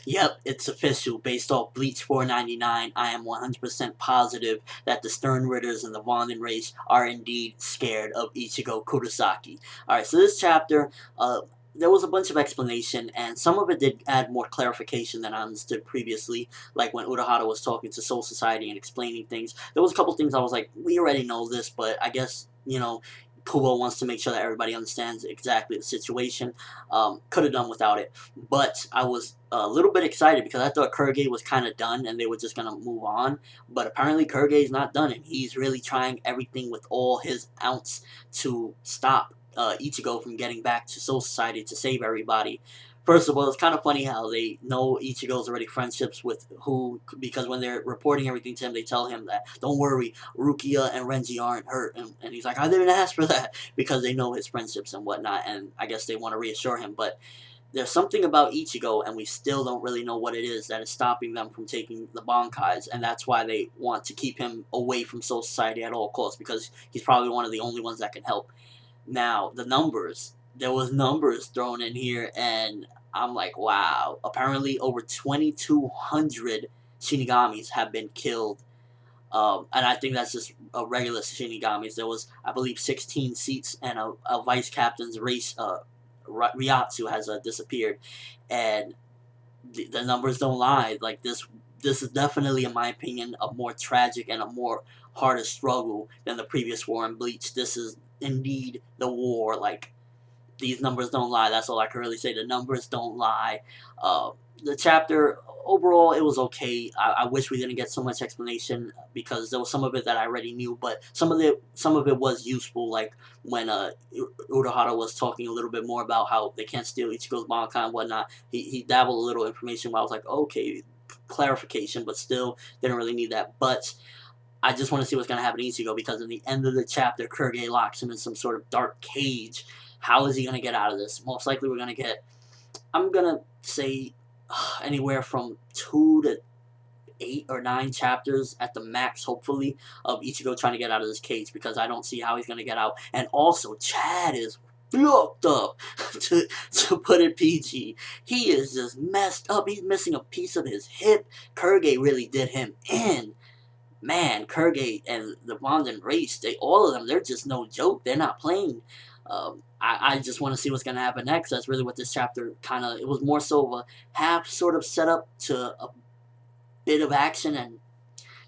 Yep, it's official. Based off Bleach 499, I am 100% positive that the Stern Ritters and the Vonden race are indeed scared of Ichigo Kurosaki. Alright, so this chapter, there was a bunch of explanation, and some of it did add more clarification than I understood previously. Like when Urahara was talking to Soul Society and explaining things. There was a couple things I was like, we already know this, but I guess, Kubo wants to make sure that everybody understands exactly the situation. Could have done without it, but I was a little bit excited because I thought Kurge was kind of done and they were just gonna move on. But apparently Kurge is not done, and he's really trying everything with all his ounce to stop Ichigo from getting back to Soul Society to save everybody. First of all, it's kind of funny how they know Ichigo's already friendships with who, because when they're reporting everything to him, they tell him that, don't worry, Rukia and Renji aren't hurt. And he's like, I didn't ask for that, because they know his friendships and whatnot, and I guess they want to reassure him. But there's something about Ichigo, and we still don't really know what it is that is stopping them from taking the Bankais, and that's why they want to keep him away from Soul Society at all costs, because he's probably one of the only ones that can help. Now, the numbers. There was numbers thrown in here, and I'm like, wow. Apparently, over 2,200 Shinigamis have been killed. And I think that's just regular Shinigamis. There was, I believe, 16 seats, and a vice captain's race, Ryatsu, has disappeared. And the numbers don't lie. Like, this is definitely, in my opinion, a more tragic and a more harder struggle than the previous war in Bleach. This is indeed the war. Like, these numbers don't lie. That's all I can really say. The numbers don't lie. The chapter overall, it was okay. I wish we didn't get so much explanation, because there was some of it that I already knew, but some of it was useful. Like when Urahara was talking a little bit more about how they can't steal Ichigo's Bankai and whatnot. He dabbled a little information where I was like, okay, clarification, but still didn't really need that. But I just want to see what's going to happen to Ichigo, because in the end of the chapter, Kurge locks him in some sort of dark cage. How is he going to get out of this? Most likely we're going to get, I'm going to say, anywhere from 2 to 8 or 9 chapters at the max, hopefully, of Ichigo trying to get out of this cage, because I don't see how he's going to get out. And also, Chad is fucked up, to put it PG. He is just messed up. He's missing a piece of his hip. Kurge really did him in. Man, Kurge and the Vonden race, all of them, they're just no joke. They're not playing. I just want to see what's going to happen next. That's really what this chapter kind of, it was more so of a half sort of setup to a bit of action, and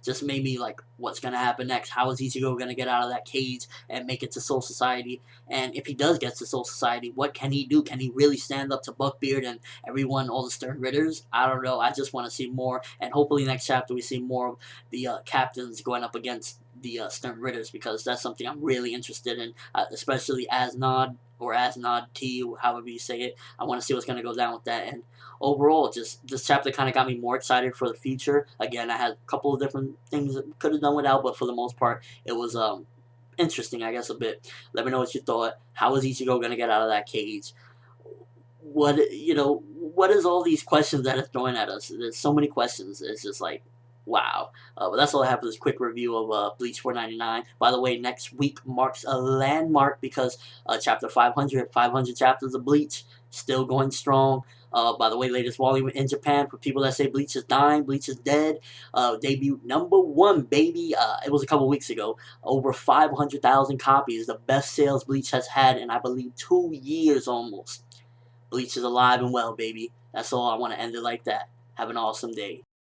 just made me like, what's going to happen next? How is Ichigo going to get out of that cage and make it to Soul Society? And if he does get to Soul Society, what can he do? Can he really stand up to Buckbeard and everyone, all the Stern Ritters? I don't know. I just want to see more, and hopefully next chapter we see more of the captains going up against the Stern Ritters, because that's something I'm really interested in, especially Asnod, or Asnod T, however you say it. I want to see what's going to go down with that. And overall, just this chapter kind of got me more excited for the future. Again, I had a couple of different things that could have done without, but for the most part, it was interesting, I guess, a bit. Let me know what you thought. How is Ichigo going to get out of that cage? What is all these questions that are thrown at us? There's so many questions. It's just like, wow. But that's all I have for this quick review of Bleach 499. By the way, next week marks a landmark, because chapter 500 chapters of Bleach, still going strong. By the way, latest volume in Japan, for people that say Bleach is dying, Bleach is dead. Debut #1, baby. It was a couple weeks ago. Over 500,000 copies. The best sales Bleach has had in, I believe, 2 years almost. Bleach is alive and well, baby. That's all. I want to end it like that. Have an awesome day.